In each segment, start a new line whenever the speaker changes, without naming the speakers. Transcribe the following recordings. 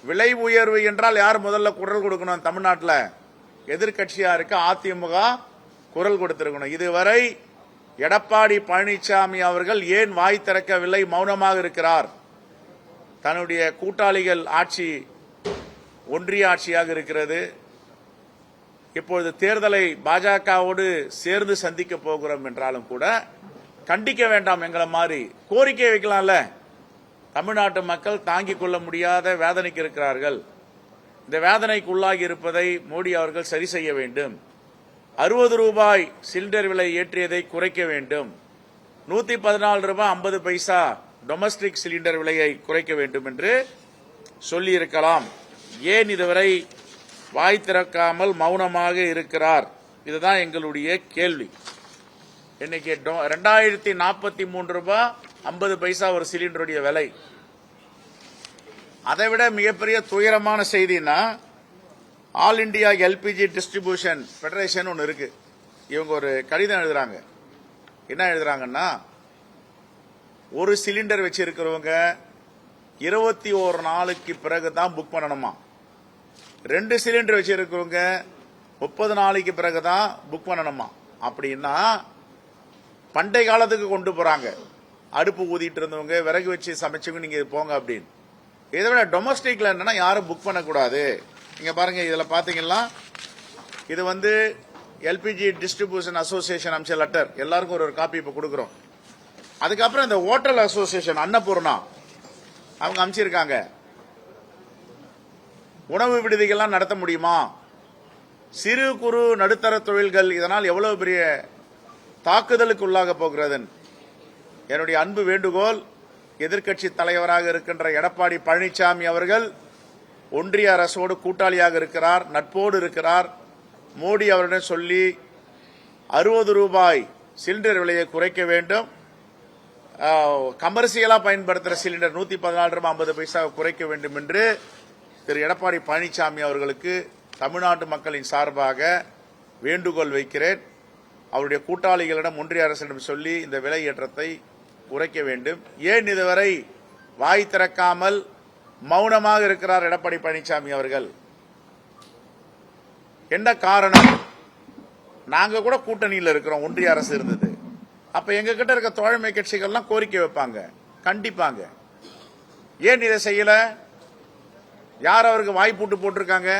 விலை உயர்வு என்றால் யார் முதல்ல குரல் கொடுக்கணும்? தமிழ்நாட்டில் எதிர்கட்சியா இருக்க அதிமுக குரல் கொடுத்திருக்கணும். இதுவரை எடப்பாடி பழனிசாமி அவர்கள் ஏன் வாய் திறக்கவில்லை, மௌனமாக இருக்கிறார்? தன்னுடைய கூட்டாளிகள் ஆட்சி ஒன்றிய ஆட்சியாக இருக்கிறது. இப்பொழுது தேர்தலை பாஜகவோடு சேர்ந்து சந்திக்க போகிறோம் என்றாலும் கூட கண்டிக்க வேண்டாம் எங்களை மாதிரி கோரிக்கை வைக்கலாம்ல. தமிழ்நாட்டு மக்கள் தாங்கிக் கொள்ள முடியாத வேதனைக்கு இருக்கிறார்கள். இந்த வேதனைக்கு உள்ளாகி இருப்பதை மோடி அவர்கள் சரி செய்ய வேண்டும். 60 ரூபாய் சிலிண்டர் விலை ஏற்றியதை குறைக்க வேண்டும். 114 ரூபாய் 50 பைசா டொமஸ்டிக் சிலிண்டர் விலையை குறைக்க வேண்டும் என்று சொல்லியிருக்கலாம். ஏன் இதுவரை வாய் திறக்காமல் மௌனமாக இருக்கிறார்? இதுதான் எங்களுடைய கேள்வி. இன்னைக்கு 2043 ரூபாய் 50 பைசா ஒரு சிலிண்டருடைய விலை. அதை விட மிகப்பெரிய துயரமான செய்தினா, all India LPG distribution federation ஒன்று இருக்கு. இவங்க ஒரு கடிதம் எழுதுறாங்க. என்ன எழுதுறாங்கன்னா, ஒரு சிலிண்டர் வச்சிருக்கிறவங்க 21 நாளுக்கு பிறகு தான் புக் பண்ணணுமா. 2 சிலிண்டர் வச்சிருக்கிறவங்க 30 நாளைக்கு பிறகு தான் புக் பண்ணணுமா. அப்படின்னா பண்டை காலத்துக்கு கொண்டு போறாங்க. அடுப்பு ஊதிட்டு இருந்தவங்க, விறகு வச்சு சமைச்சவங்க நீங்க போங்க அப்படின்னு. இதை விட டொமஸ்டிக்ல என்னன்னா யாரும் புக் பண்ணக்கூடாது. நீங்க பாருங்க, இதுல பாத்தீங்கன்னா இது வந்து எல்பிஜி டிஸ்ட்ரிபியூஷன் அசோசியேஷன் அமைச்ச லெட்டர், எல்லாருக்கும் ஒரு காப்பி இப்ப கொடுக்கிறோம். அதுக்கப்புறம் இந்த ஹோட்டல் அசோசியேஷன் அன்னபூர்ணா அவங்க அமைச்சிருக்காங்க. உணவு விடுதிகள்லாம் நடத்த முடியுமா? சிறு குறு நடுத்தர தொழில்கள் இதனால் எவ்வளவு பெரிய தாக்குதலுக்கு உள்ளாக போகிறது. என்னுடைய அன்பு வேண்டுகோள், எதிர்க்கட்சி தலைவராக இருக்கின்ற எடப்பாடி பழனிசாமி அவர்கள் ஒன்றிய அரசோடு கூட்டாளியாக இருக்கிறார், நட்போடு இருக்கிறார். மோடி அவரிடம் சொல்லி 60 ரூபாய் சிலிண்டர் விலையை குறைக்க வேண்டும். கமர்சியலா பயன்படுத்துகிற சிலிண்டர் 114 ரூபாய் 50 பைசா குறைக்க வேண்டும் என்று திரு எடப்பாடி பழனிசாமி அவர்களுக்கு தமிழ்நாட்டு மக்களின் சார்பாக வேண்டுகோள் வைக்கிறேன். அவருடைய கூட்டாளிகளிடம் ஒன்றிய அரசிடம் சொல்லி இந்த விலை ஏற்றத்தை குறைக்க வேண்டும். ஏன் இதுவரை வாய் திறக்காமல் மௌனமாக இருக்கிறார் எடப்பாடி பழனிசாமி அவர்கள்? என்ன காரணம்? நாங்க கூட கூட்டணியில் இருக்கிறோம், ஒன்றிய அரசு இருந்தது. அப்ப எங்க கிட்ட இருக்க தோழமை கட்சிகள்லாம் கோரிக்கை வைப்பாங்க, கண்டிப்பாங்க. ஏன் இதை செய்யல? யார் அவருக்கு வாய்ப்பூட்டு போட்டிருக்காங்க?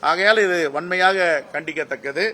ஆகையால் இது வன்மையாக கண்டிக்கத்தக்கது.